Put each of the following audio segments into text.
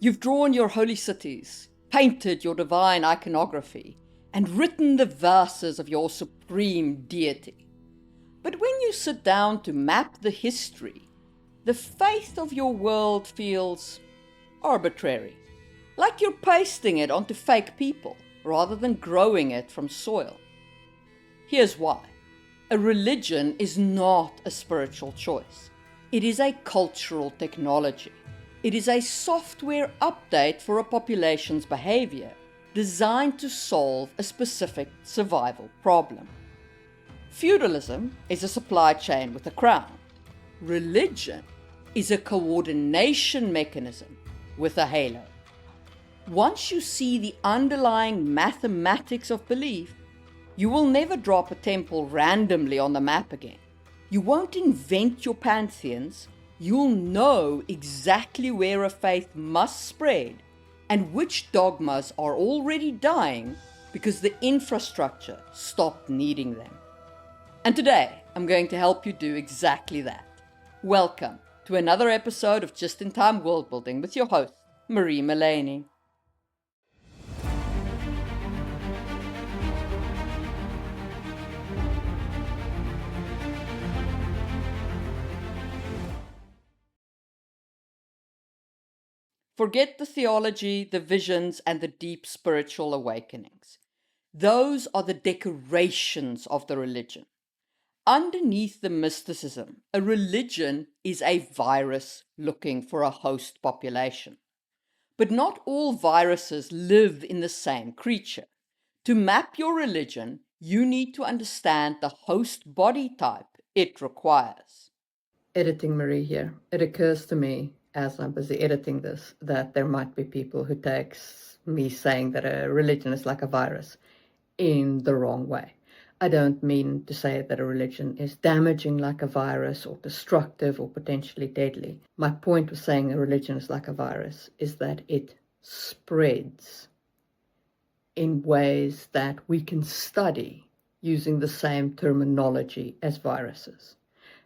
You've drawn your holy cities, painted your divine iconography, and written the verses of your supreme deity. But when you sit down to map the history, the faith of your world feels arbitrary, like you're pasting it onto fake people rather than growing it from soil. Here's why. A religion is not a spiritual choice. It is a cultural technology. It is a software update for a population's behavior designed to solve a specific survival problem. Feudalism is a supply chain with a crown. Religion is a coordination mechanism with a halo. Once you see the underlying mathematics of belief, you will never drop a temple randomly on the map again. You won't invent your pantheons. You'll know exactly where a faith must spread and which dogmas are already dying because the infrastructure stopped needing them. And today, I'm going to help you do exactly that. Welcome to another episode of Just in Time World Building with your host, Marie Mullaney. Forget the theology, the visions, and the deep spiritual awakenings. Those are the decorations of the religion. Underneath the mysticism, a religion is a virus looking for a host population. But not all viruses live in the same creature. To map your religion, you need to understand the host body type it requires. Editing Marie here. It occurs to me as I'm busy editing this that there might be people who take me saying that a religion is like a virus in the wrong way. I don't mean to say that a religion is damaging like a virus or destructive or potentially deadly. My point with saying a religion is like a virus is that it spreads in ways that we can study using the same terminology as viruses.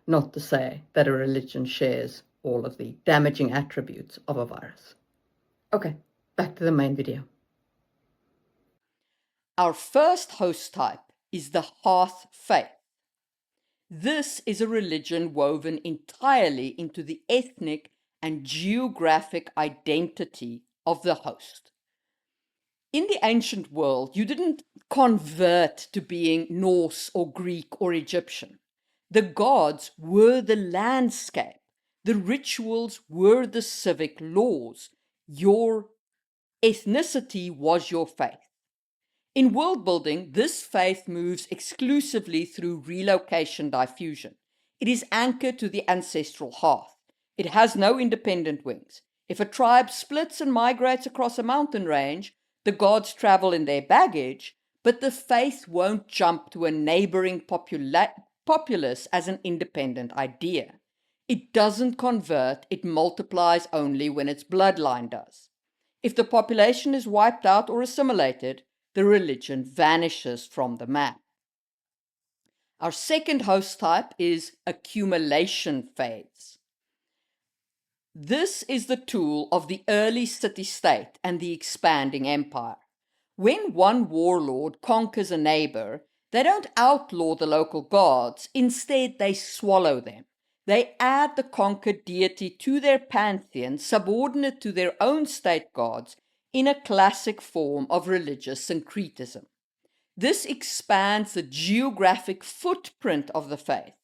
Not to say that a religion shares all of the damaging attributes of a virus. Okay, back to the main video. Our first host type is the hearth faith. This is a religion woven entirely into the ethnic and geographic identity of the host. In the ancient world, you didn't convert to being Norse or Greek or Egyptian. The gods were the landscape. The rituals were the civic laws. Your ethnicity was your faith. In world building, this faith moves exclusively through relocation diffusion. It is anchored to the ancestral hearth. It has no independent wings. If a tribe splits and migrates across a mountain range, the gods travel in their baggage, but the faith won't jump to a neighboring populace as an independent idea. It doesn't convert, it multiplies only when its bloodline does. If the population is wiped out or assimilated, the religion vanishes from the map. Our second host type is accumulation phase. This is the tool of the early city-state and the expanding empire. When one warlord conquers a neighbor, they don't outlaw the local gods, instead they swallow them. They add the conquered deity to their pantheon, subordinate to their own state gods, in a classic form of religious syncretism. This expands the geographic footprint of the faith,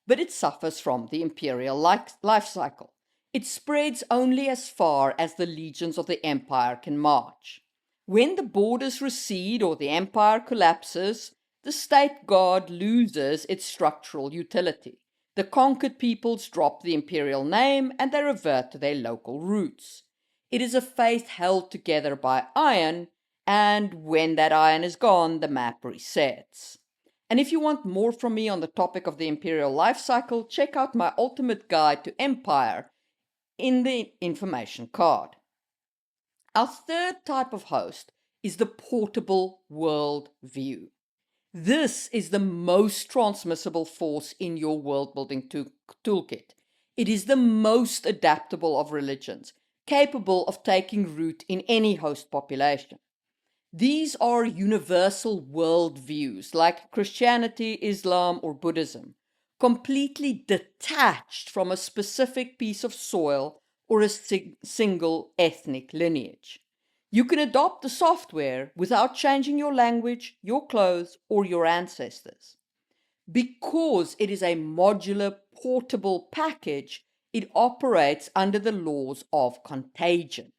but it suffers from the imperial life cycle. It spreads only as far as the legions of the empire can march. When the borders recede or the empire collapses, the state god loses its structural utility. The conquered peoples drop the imperial name and they revert to their local roots. It is a faith held together by iron, and when that iron is gone, the map resets. And if you want more from me on the topic of the imperial life cycle, check out my ultimate guide to empire in the information card. Our third type of host is the portable world view. This is the most transmissible force in your world building toolkit. It is the most adaptable of religions, capable of taking root in any host population. These are universal worldviews like Christianity, Islam, or Buddhism, completely detached from a specific piece of soil or a single ethnic lineage. You can adopt the software without changing your language, your clothes, or your ancestors. Because it is a modular, portable package, it operates under the laws of contagion.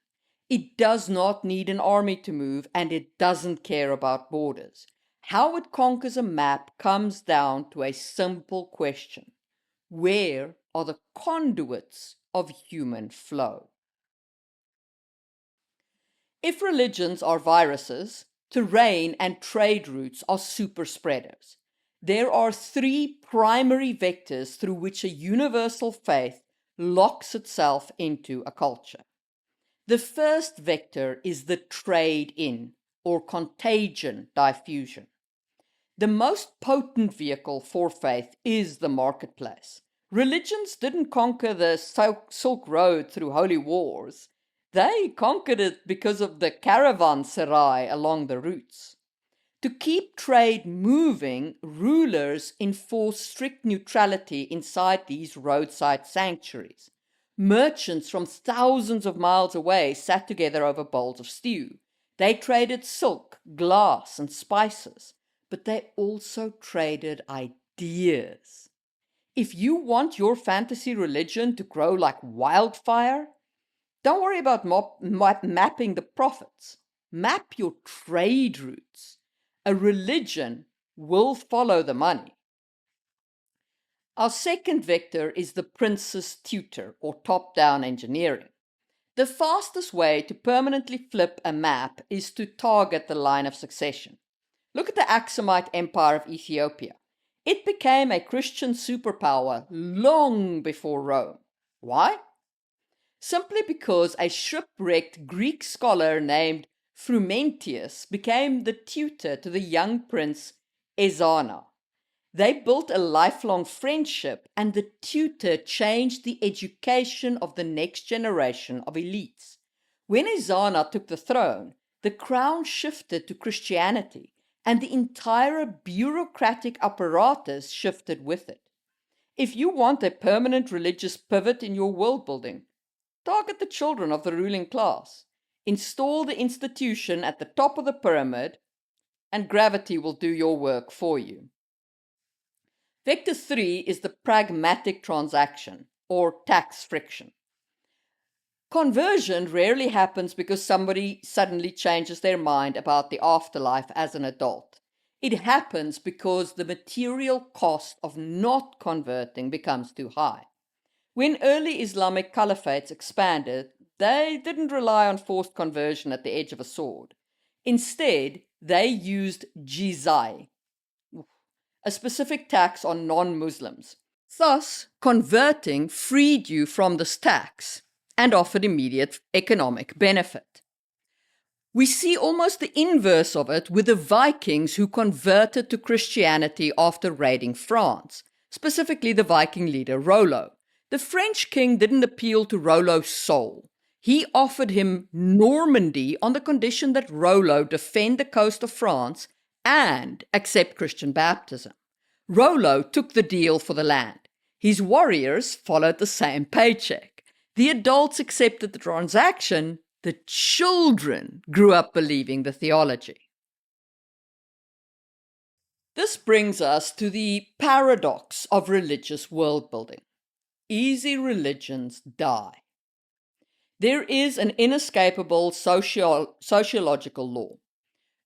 It does not need an army to move, and it doesn't care about borders. How it conquers a map comes down to a simple question. Where are the conduits of human flow? If religions are viruses, terrain and trade routes are super spreaders. There are three primary vectors through which a universal faith locks itself into a culture. The first vector is the trade-in, or contagion diffusion. The most potent vehicle for faith is the marketplace. Religions didn't conquer the Silk Road through holy wars. They conquered it because of the caravanserai along the routes. To keep trade moving, rulers enforce strict neutrality inside these roadside sanctuaries. Merchants from thousands of miles away sat together over bowls of stew. They traded silk, glass, and spices, but they also traded ideas. If you want your fantasy religion to grow like wildfire, don't worry about mapping the profits. Map your trade routes. A religion will follow the money. Our second vector is the prince's tutor, or top-down engineering. The fastest way to permanently flip a map is to target the line of succession. Look at the Aksumite Empire of Ethiopia. It became a Christian superpower long before Rome. Why? Simply because a shipwrecked Greek scholar named Frumentius became the tutor to the young prince Ezana. They built a lifelong friendship, and the tutor changed the education of the next generation of elites. When Ezana took the throne, the crown shifted to Christianity, and the entire bureaucratic apparatus shifted with it. If you want a permanent religious pivot in your world building, target the children of the ruling class. Install the institution at the top of the pyramid, and gravity will do your work for you. Vector 3 is the pragmatic transaction, or tax friction. Conversion rarely happens because somebody suddenly changes their mind about the afterlife as an adult. It happens because the material cost of not converting becomes too high. When early Islamic caliphates expanded, they didn't rely on forced conversion at the edge of a sword. Instead, they used jizya, a specific tax on non-Muslims. Thus, converting freed you from this tax and offered immediate economic benefit. We see almost the inverse of it with the Vikings who converted to Christianity after raiding France, specifically the Viking leader Rollo. The French king didn't appeal to Rollo's soul. He offered him Normandy on the condition that Rollo defend the coast of France and accept Christian baptism. Rollo took the deal for the land. His warriors followed the same paycheck. The adults accepted the transaction. The children grew up believing the theology. This brings us to the paradox of religious world building. Easy religions die. There is an inescapable sociological law.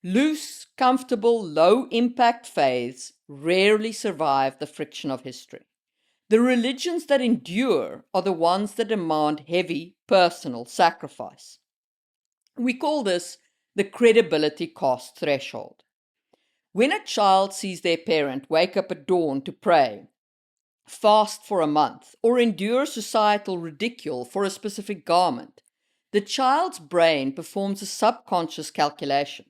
Loose, comfortable, low-impact faiths rarely survive the friction of history. The religions that endure are the ones that demand heavy personal sacrifice. We call this the credibility cost threshold. When a child sees their parent wake up at dawn to pray, fast for a month, or endure societal ridicule for a specific garment, the child's brain performs a subconscious calculation.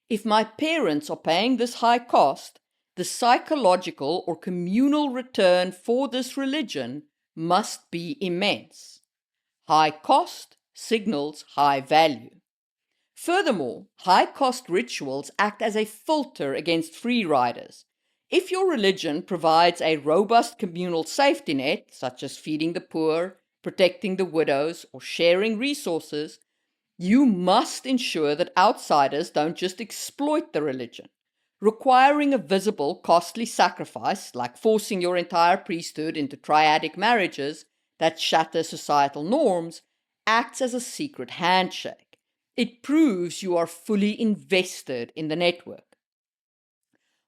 If my parents are paying this high cost, the psychological or communal return for this religion must be immense. High cost signals high value. Furthermore, high-cost rituals act as a filter against free riders. If your religion provides a robust communal safety net, such as feeding the poor, protecting the widows, or sharing resources, you must ensure that outsiders don't just exploit the religion. Requiring a visible, costly sacrifice, like forcing your entire priesthood into triadic marriages that shatter societal norms, acts as a secret handshake. It proves you are fully invested in the network.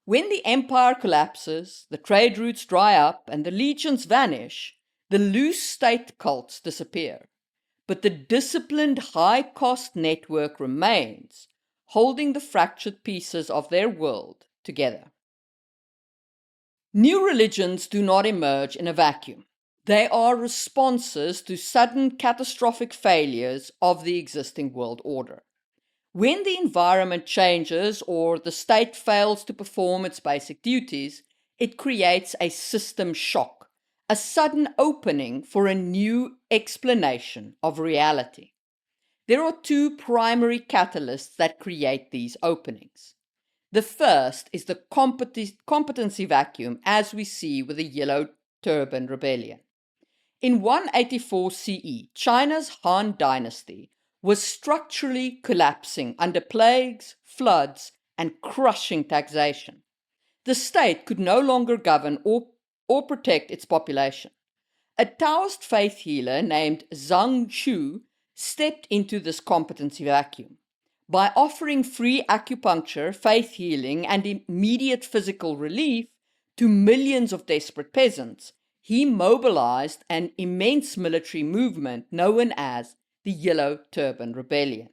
When the empire collapses, the trade routes dry up, and the legions vanish, the loose state cults disappear. But the disciplined high-cost network remains, holding the fractured pieces of their world together. New religions do not emerge in a vacuum. They are responses to sudden catastrophic failures of the existing world order. When the environment changes or the state fails to perform its basic duties, it creates a system shock, a sudden opening for a new explanation of reality. There are two primary catalysts that create these openings. The first is the competency vacuum, as we see with the Yellow Turban Rebellion. In 184 CE, China's Han Dynasty was structurally collapsing under plagues, floods, and crushing taxation. The state could no longer govern or protect its population. A Taoist faith healer named Zhang Shu stepped into this competency vacuum. By offering free acupuncture, faith healing, and immediate physical relief to millions of desperate peasants, he mobilized an immense military movement known as the Yellow Turban Rebellion.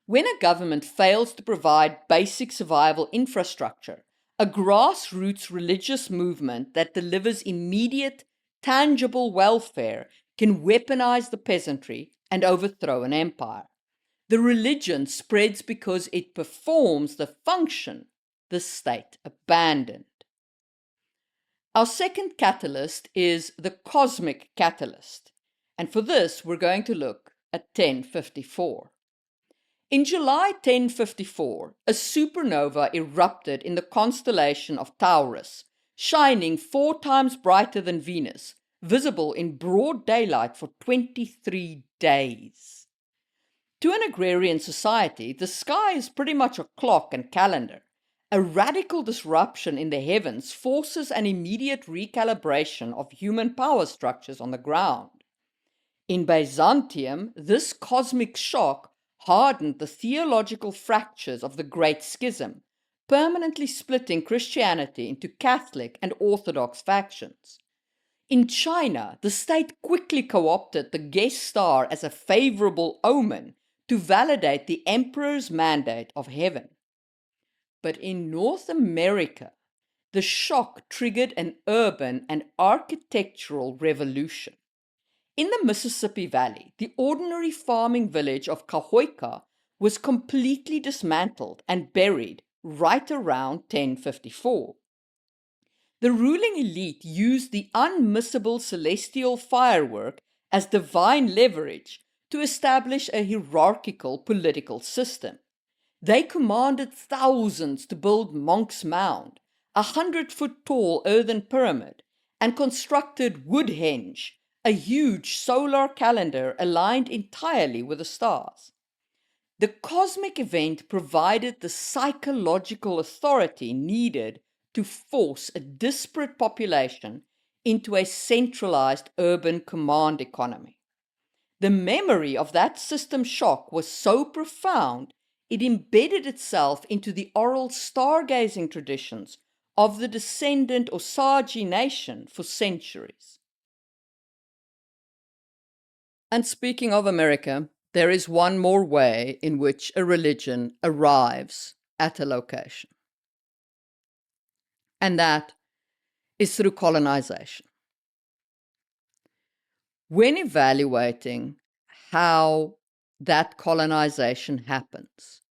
When a government fails to provide basic survival infrastructure, a grassroots religious movement that delivers immediate, tangible welfare can weaponize the peasantry and overthrow an empire. The religion spreads because it performs the function the state abandoned. Our second catalyst is the cosmic catalyst, and for this we're going to look at 1054. In July 1054, a supernova erupted in the constellation of Taurus, shining 4 times brighter than Venus, visible in broad daylight for 23 days. To an agrarian society, the sky is pretty much a clock and calendar. A radical disruption in the heavens forces an immediate recalibration of human power structures on the ground. In Byzantium, this cosmic shock hardened the theological fractures of the Great Schism, permanently splitting Christianity into Catholic and Orthodox factions. In China, the state quickly co-opted the guest star as a favorable omen to validate the emperor's mandate of heaven. But in North America, the shock triggered an urban and architectural revolution. In the Mississippi Valley, the ordinary farming village of Cahoyca was completely dismantled and buried right around 1054. The ruling elite used the unmissable celestial firework as divine leverage to establish a hierarchical political system. They commanded thousands to build Monk's Mound, a 100-foot-tall earthen pyramid, and constructed Woodhenge, a huge solar calendar aligned entirely with the stars. The cosmic event provided the psychological authority needed to force a disparate population into a centralized urban command economy. The memory of that system shock was so profound, it embedded itself into the oral stargazing traditions of the descendant Osage nation for centuries. And speaking of America, there is one more way in which a religion arrives at a location. And that is through colonization. When evaluating how that colonization happens,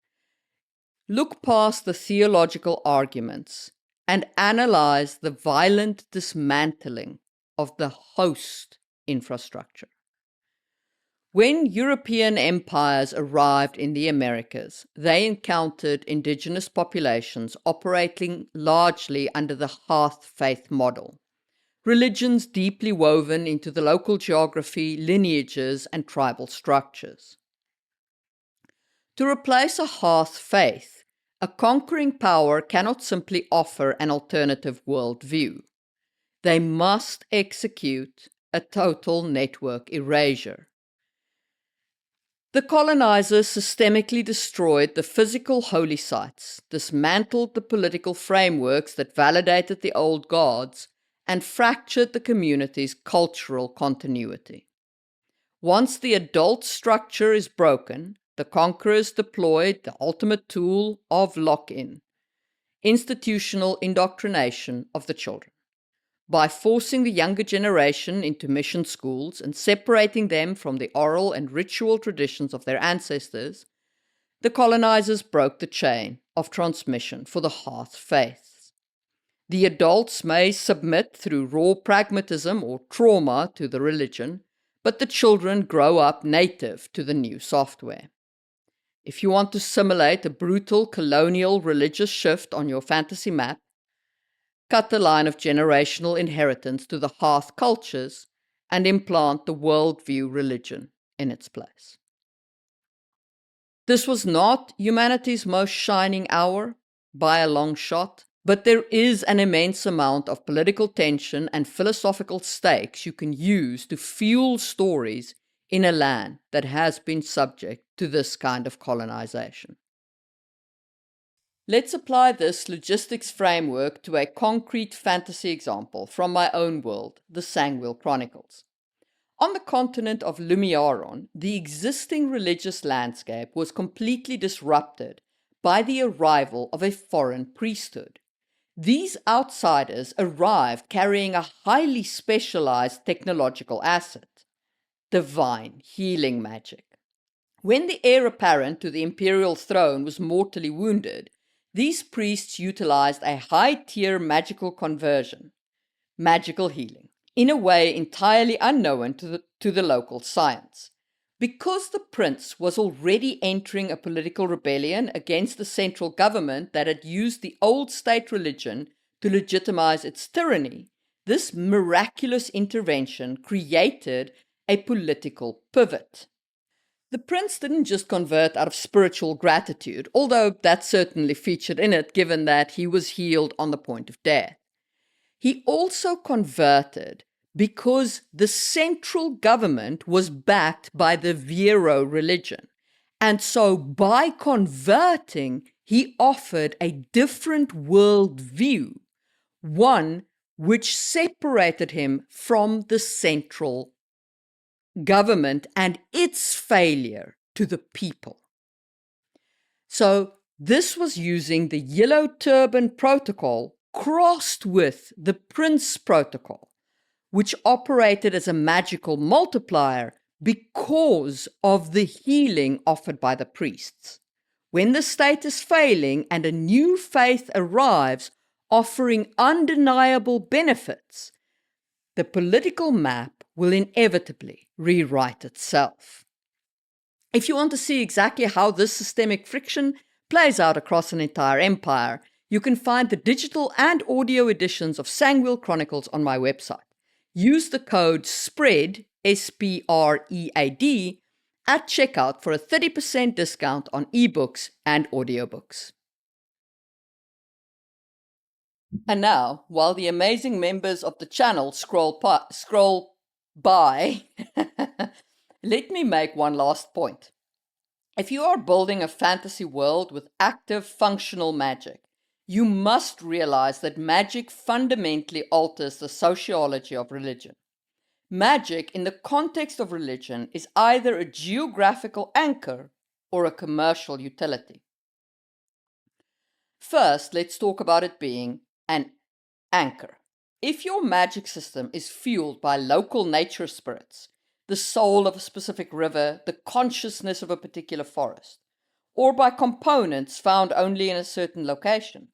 look past the theological arguments and analyze the violent dismantling of the host infrastructure. When European empires arrived in the Americas, they encountered indigenous populations operating largely under the hearth faith model, religions deeply woven into the local geography, lineages, and tribal structures. To replace a hearth faith, a conquering power cannot simply offer an alternative worldview. They must execute a total network erasure. The colonizers systemically destroyed the physical holy sites, dismantled the political frameworks that validated the old gods, and fractured the community's cultural continuity. Once the adult structure is broken, the conquerors deployed the ultimate tool of lock-in, institutional indoctrination of the children. By forcing the younger generation into mission schools and separating them from the oral and ritual traditions of their ancestors, the colonizers broke the chain of transmission for the hearth faiths. The adults may submit through raw pragmatism or trauma to the religion, but the children grow up native to the new software. If you want to simulate a brutal colonial religious shift on your fantasy map, cut the line of generational inheritance to the hearth cultures and implant the worldview religion in its place. This was not humanity's most shining hour by a long shot, but there is an immense amount of political tension and philosophical stakes you can use to fuel stories in a land that has been subject to this kind of colonization. Let's apply this logistics framework to a concrete fantasy example from my own world, the Sangwil Chronicles. On the continent of Lumiaron, the existing religious landscape was completely disrupted by the arrival of a foreign priesthood. These outsiders arrived carrying a highly specialized technological asset, divine healing magic. When the heir apparent to the imperial throne was mortally wounded, these priests utilized a high-tier magical conversion, magical healing, in a way entirely unknown to the local science. Because the prince was already entering a political rebellion against the central government that had used the old state religion to legitimize its tyranny, this miraculous intervention created a political pivot. The prince didn't just convert out of spiritual gratitude, although that certainly featured in it given that he was healed on the point of death. He also converted because the central government was backed by the Vero religion. And so by converting, he offered a different worldview, one which separated him from the central government and its failure to the people. So this was using the Yellow Turban Protocol crossed with the Prince Protocol, which operated as a magical multiplier because of the healing offered by the priests. When the state is failing and a new faith arrives offering undeniable benefits, the political map will inevitably rewrite itself. If you want to see exactly how this systemic friction plays out across an entire empire, you can find the digital and audio editions of Sangwil Chronicles on my website. Use the code SPREAD, S-P-R-E-A-D, at checkout for a 30% discount on ebooks and audiobooks. And now, while the amazing members of the channel scroll by, let me make one last point. If you are building a fantasy world with active functional magic, you must realize that magic fundamentally alters the sociology of religion. Magic in the context of religion is either a geographical anchor or a commercial utility. First, let's talk about it being an anchor. If your magic system is fueled by local nature spirits, the soul of a specific river, the consciousness of a particular forest, or by components found only in a certain location,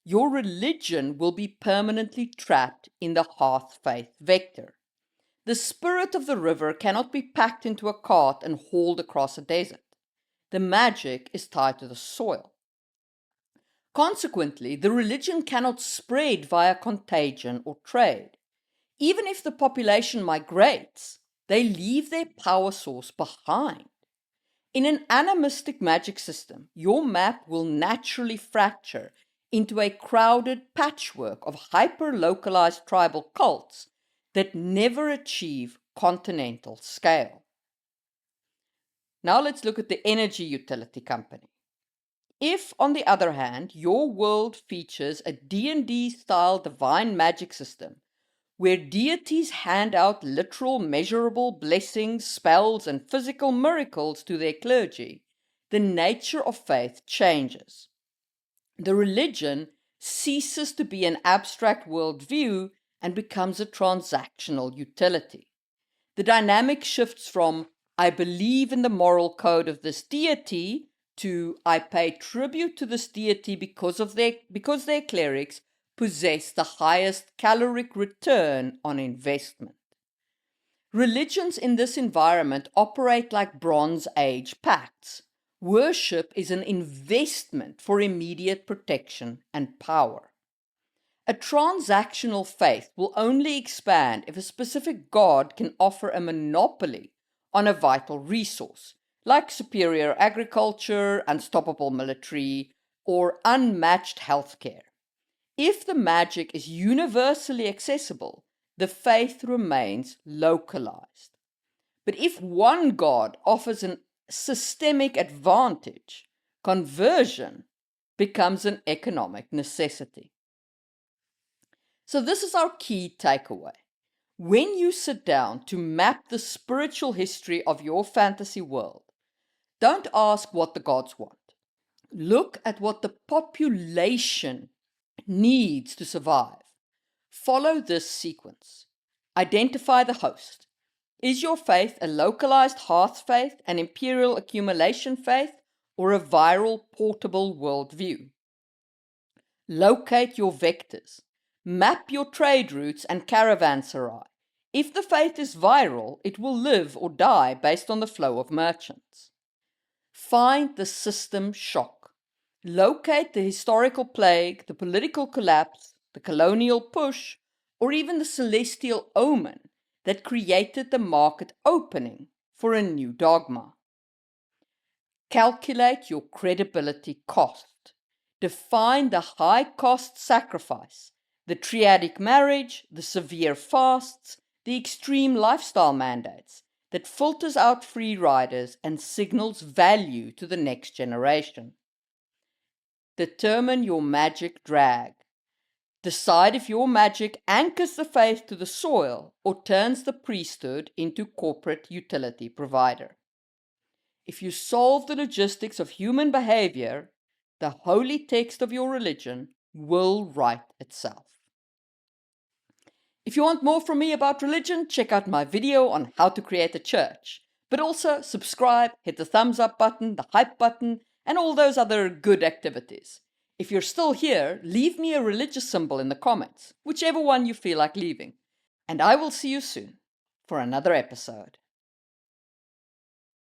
your religion will be permanently trapped in the hearth faith vector. The spirit of the river cannot be packed into a cart and hauled across a desert. The magic is tied to the soil. Consequently, the religion cannot spread via contagion or trade. Even if the population migrates, they leave their power source behind. In an animistic magic system, your map will naturally fracture into a crowded patchwork of hyper-localized tribal cults that never achieve continental scale. Now let's look at the energy utility company. If, on the other hand, your world features a D&D style divine magic system where deities hand out literal measurable blessings, spells, and physical miracles to their clergy, the nature of faith changes. The religion ceases to be an abstract worldview and becomes a transactional utility. The dynamic shifts from, I believe in the moral code of this deity, to, I pay tribute to this deity because their clerics possess the highest caloric return on investment. Religions in this environment operate like Bronze Age pacts. Worship is an investment for immediate protection and power. A transactional faith will only expand if a specific god can offer a monopoly on a vital resource, like superior agriculture, unstoppable military, or unmatched healthcare. If the magic is universally accessible, the faith remains localized. But if one god offers a systemic advantage, conversion becomes an economic necessity. So this is our key takeaway. When you sit down to map the spiritual history of your fantasy world, don't ask what the gods want. Look at what the population needs to survive. Follow this sequence. Identify the host. Is your faith a localized hearth faith, an imperial accumulation faith, or a viral portable worldview? Locate your vectors. Map your trade routes and caravanserai. If the faith is viral, it will live or die based on the flow of merchants. Find the system shock. Locate the historical plague, the political collapse, the colonial push, or even the celestial omen that created the market opening for a new dogma. Calculate your credibility cost. Define the high-cost sacrifice, the triadic marriage, the severe fasts, the extreme lifestyle mandates that filters out free riders and signals value to the next generation. Determine your magic drag. Decide if your magic anchors the faith to the soil or turns the priesthood into corporate utility provider. If you solve the logistics of human behavior, the holy text of your religion will write itself. If you want more from me about religion, check out my video on how to create a church. But also subscribe, hit the thumbs up button, the hype button, and all those other good activities. If you're still here, leave me a religious symbol in the comments, whichever one you feel like leaving. And I will see you soon for another episode.